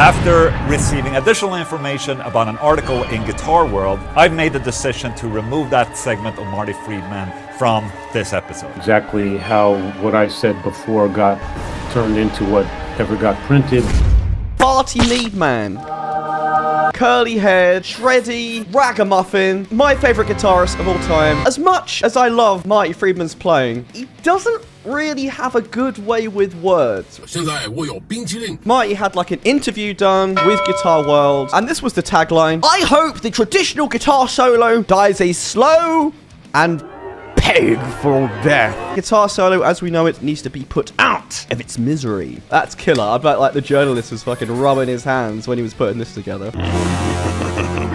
After receiving additional information about an article in Guitar World, I've made the decision to remove that segment of Marty Friedman from this episode. Exactly how what I said before got turned into whatever got printed. Party lead man. Curly haired, shreddy, ragamuffin, my favourite guitarist of all time. As much as I love Marty Friedman's playing, he doesn't really have a good way with words. Marty had like an interview done with Guitar World, and this was the tagline: I hope the traditional guitar solo dies a slow and painful death. Guitar solo, as we know it, needs to be put out of its misery. That's killer. I bet like the journalist was fucking rubbing his hands when he was putting this together.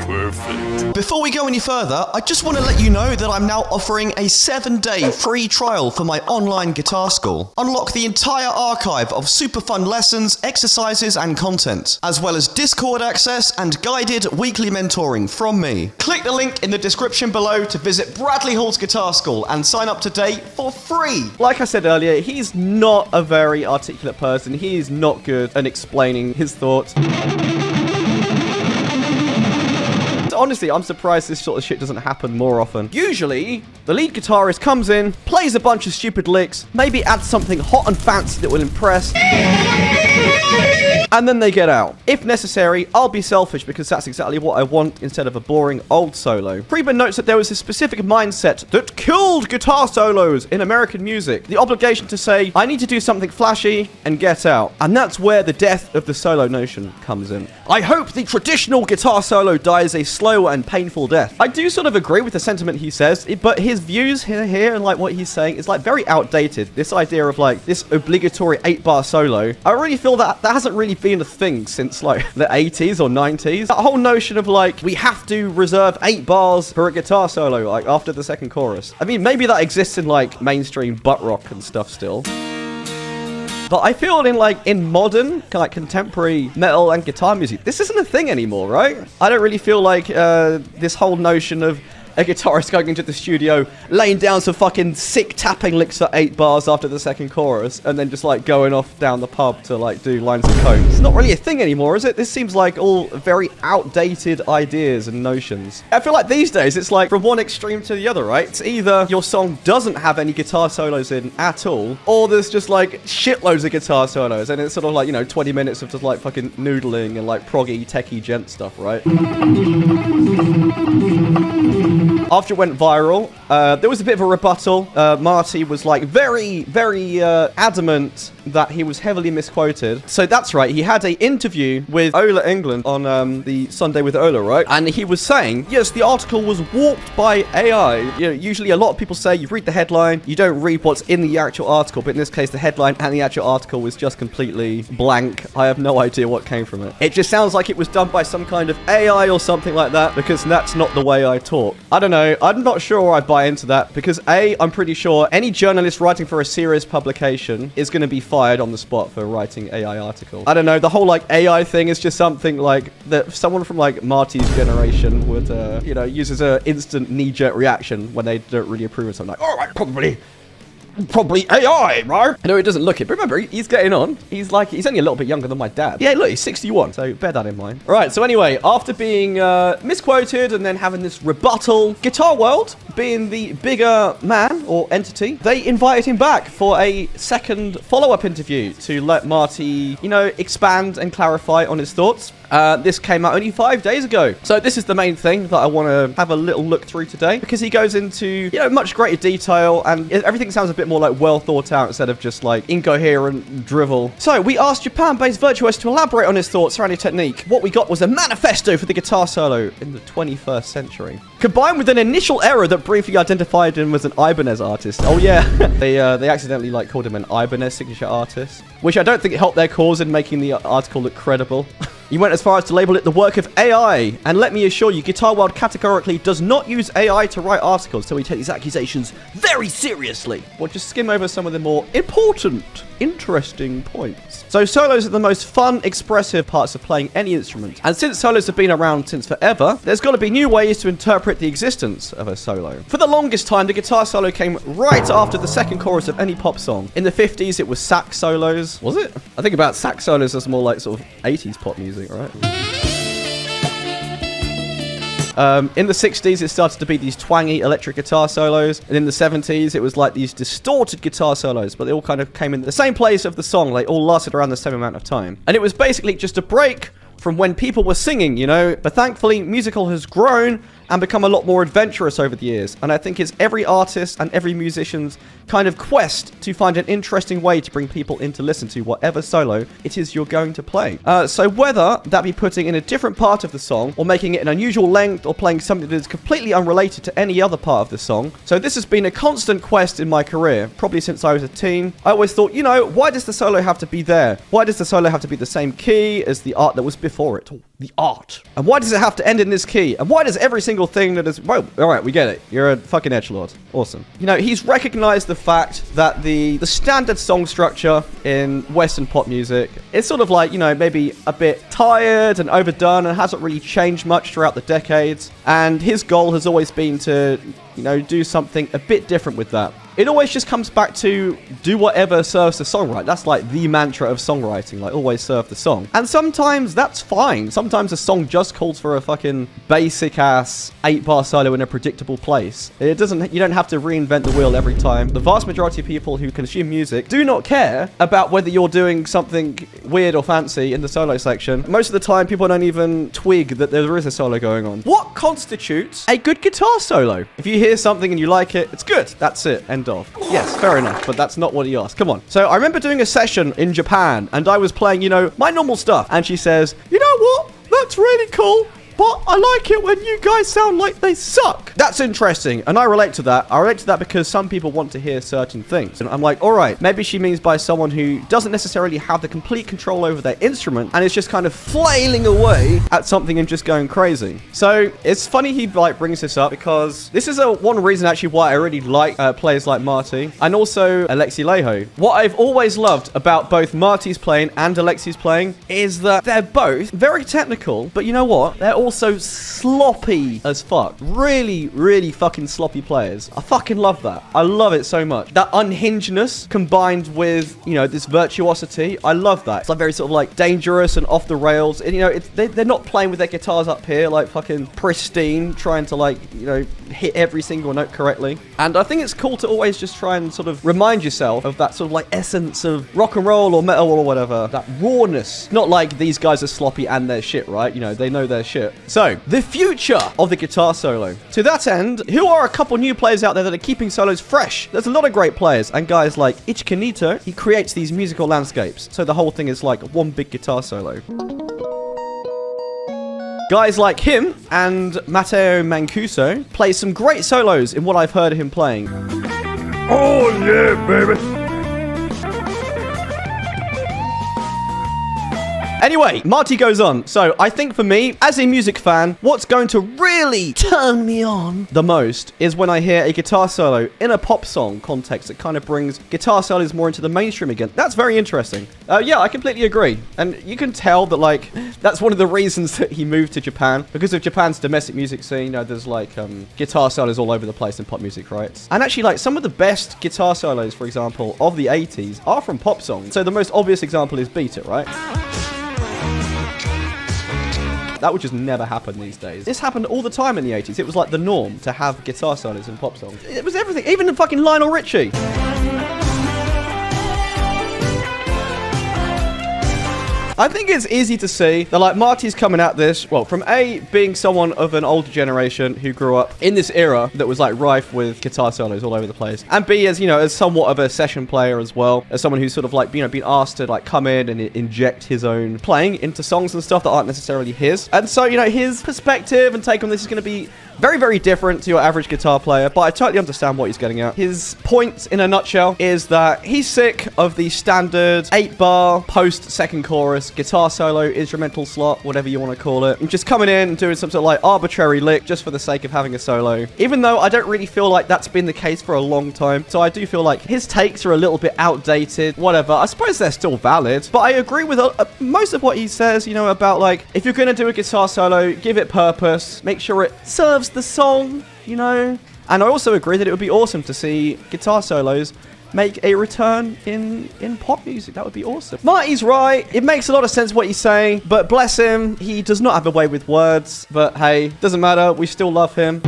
Perfect. Before we go any further, I just want to let you know that I'm now offering a 7-day free trial for my online guitar school. Unlock the entire archive of super fun lessons, exercises, and content, as well as Discord access and guided weekly mentoring from me. Click the link in the description below to visit Bradley Hall's Guitar School and sign up today for free. Like I said earlier, he's not a very articulate person. He is not good at explaining his thoughts. Honestly, I'm surprised this sort of shit doesn't happen more often. Usually, the lead guitarist comes in, plays a bunch of stupid licks, maybe adds something hot and fancy that will impress, and then they get out. If necessary, I'll be selfish because that's exactly what I want instead of a boring old solo. Friedman notes that there was a specific mindset that killed guitar solos in American music. The obligation to say, I need to do something flashy and get out. And that's where the death of the solo notion comes in. I hope the traditional guitar solo dies a slow and painful death. I do sort of agree with the sentiment he says, but his views here and like what he's saying is like very outdated. This idea of like this obligatory 8-bar solo, I really feel that hasn't really been a thing since like the 80s or 90s. That whole notion of like we have to reserve 8 bars for a guitar solo like after the second chorus. I mean, maybe that exists in like mainstream butt rock and stuff still. But I feel in modern, like contemporary metal and guitar music, this isn't a thing anymore, right? I don't really feel like this whole notion of a guitarist going into the studio, laying down some fucking sick tapping licks for 8 bars after the second chorus, and then just like going off down the pub to like do lines of coke. It's not really a thing anymore, is it? This seems like all very outdated ideas and notions. I feel like these days it's like from one extreme to the other, right? It's either your song doesn't have any guitar solos in at all, or there's just like shitloads of guitar solos, and it's sort of like, you know, 20 minutes of just like fucking noodling and like proggy, techie gent stuff, right? After it went viral, there was a bit of a rebuttal. Marty was like very adamant that he was heavily misquoted. So that's right, he had an interview with Ola England on the Sunday with Ola, right? And he was saying, yes, the article was warped by AI. You know, usually a lot of people say you read the headline, you don't read what's in the actual article, but in this case, the headline and the actual article was just completely blank. I have no idea what came from it. It just sounds like it was done by some kind of AI or something like that, because that's not the way I talk. I don't know, I'm not sure I buy into that, because I'm pretty sure any journalist writing for a serious publication is going to be fired on the spot for writing AI articles. I don't know, the whole like AI thing is just something like that someone from like Marty's generation would, you know, use as an instant knee-jerk reaction when they don't really approve of something. Like, all right, probably AI, right? I know it doesn't look it, but remember, he's getting on. He's only a little bit younger than my dad. Yeah, look, he's 61, so bear that in mind. All right, so anyway, after being misquoted and then having this rebuttal, Guitar World, being the bigger man or entity, they invited him back for a second follow-up interview to let Marty, you know, expand and clarify on his thoughts. This came out only 5 days ago. So this is the main thing that I want to have a little look through today, because he goes into, you know, much greater detail, and everything sounds a bit more like well thought out instead of just like incoherent drivel. So we asked Japan-based virtuoso to elaborate on his thoughts around his technique. What we got was a manifesto for the guitar solo in the 21st century, combined with an initial error that briefly identified him as an Ibanez artist. Oh yeah, they accidentally like called him an Ibanez signature artist, which I don't think helped their cause in making the article look credible. He went as far as to label it the work of AI, and let me assure you, Guitar World categorically does not use AI to write articles, so we take these accusations very seriously. We'll just skim over some of the more important interesting points. So solos are the most fun, expressive parts of playing any instrument. And since solos have been around since forever, there's got to be new ways to interpret the existence of a solo. For the longest time, the guitar solo came right after the second chorus of any pop song. In the 50s, it was sax solos. Was it? I think about sax solos as more like sort of 80s pop music, right? In the 60s, it started to be these twangy electric guitar solos. And in the 70s, it was like these distorted guitar solos, but they all kind of came in the same place of the song. They all lasted around the same amount of time. And it was basically just a break from when people were singing, you know. But thankfully, musical has grown and become a lot more adventurous over the years. And I think it's every artist and every musician's kind of quest to find an interesting way to bring people in to listen to whatever solo it is you're going to play. So whether that be putting in a different part of the song, or making it an unusual length, or playing something that is completely unrelated to any other part of the song. So this has been a constant quest in my career, probably since I was a teen. I always thought, you know, why does the solo have to be there? Why does the solo have to be the same key as the art that was before it? The art. And why does it have to end in this key? And why does every single thing that is... Well, alright, we get it. You're a fucking edgelord. Awesome. You know, he's recognized the fact that the standard song structure in Western pop music is sort of like, you know, maybe a bit tired and overdone and hasn't really changed much throughout the decades. And his goal has always been to, you know, do something a bit different with that. It always just comes back to do whatever serves the song, right? That's like the mantra of songwriting, like always serve the song. And sometimes that's fine. Sometimes a song just calls for a fucking basic ass 8-bar solo in a predictable place. It doesn't, you don't have to reinvent the wheel every time. The vast majority of people who consume music do not care about whether you're doing something weird or fancy in the solo section. Most of the time, people don't even twig that there is a solo going on. What constitutes a good guitar solo? If you hear something and you like it, it's good. That's it. End of. Yes, fair enough, but that's not what he asked. Come on. So I remember doing a session in Japan, and I was playing, you know, my normal stuff. And she says, you know what? That's really cool. But I like it when you guys sound like they suck. That's interesting. And I relate to that. I relate to that because some people want to hear certain things. And I'm like, all right, maybe she means by someone who doesn't necessarily have the complete control over their instrument and is just kind of flailing away at something and just going crazy. So it's funny he like brings this up because this is one reason actually why I really like players like Marty and also Alexi Laiho. What I've always loved about both Marty's playing and Alexi's playing is that they're both very technical, but you know what? They're also sloppy as fuck. Really, really fucking sloppy players. I fucking love that. I love it so much. That unhingedness combined with, you know, this virtuosity. I love that. It's like very sort of like dangerous and off the rails. And, you know, they're not playing with their guitars up here like fucking pristine, trying to like, you know, hit every single note correctly. And I think it's cool to always just try and sort of remind yourself of that sort of like essence of rock and roll or metal or whatever. That rawness. Not like these guys are sloppy and they're shit, right? You know, they know their shit. So, the future of the guitar solo. To that end, who are a couple new players out there that are keeping solos fresh? There's a lot of great players, and guys like Ich Kanito, he creates these musical landscapes. So the whole thing is like one big guitar solo. Guys like him and Matteo Mancuso play some great solos in what I've heard of him playing. Oh yeah, baby. Anyway, Marty goes on. So I think for me, as a music fan, what's going to really turn me on the most is when I hear a guitar solo in a pop song context that kind of brings guitar solos more into the mainstream again. That's very interesting. Yeah, I completely agree. And you can tell that, like, that's one of the reasons that he moved to Japan. Because of Japan's domestic music scene, you know, there's, like, guitar solos all over the place in pop music, right? And actually, like, some of the best guitar solos, for example, of the 80s are from pop songs. So the most obvious example is Beat It, right? That would just never happen these days. This happened all the time in the 80s. It was like the norm to have guitar solos in pop songs. It was everything, even in fucking Lionel Richie. I think it's easy to see that, like, Marty's coming at this, well, from A, being someone of an older generation who grew up in this era that was, like, rife with guitar solos all over the place. And B, as, you know, as somewhat of a session player as well, as someone who's sort of, like, you know, been asked to, like, come in and inject his own playing into songs and stuff that aren't necessarily his. And so, you know, his perspective and take on this is going to be very, very different to your average guitar player, but I totally understand what he's getting at. His point, in a nutshell, is that he's sick of the standard 8-bar post-second chorus purpose guitar solo, instrumental slot, whatever you want to call it. And just coming in and doing some sort of like arbitrary lick just for the sake of having a solo. Even though I don't really feel like that's been the case for a long time. So I do feel like his takes are a little bit outdated. Whatever. I suppose they're still valid. But I agree with most of what he says, you know, about like, if you're going to do a guitar solo, give it purpose. Make sure it serves the song, you know. And I also agree that it would be awesome to see guitar solos make a return in pop music. That would be awesome. Marty's right. It makes a lot of sense what he's saying, but bless him, he does not have a way with words. But hey, doesn't matter. We still love him.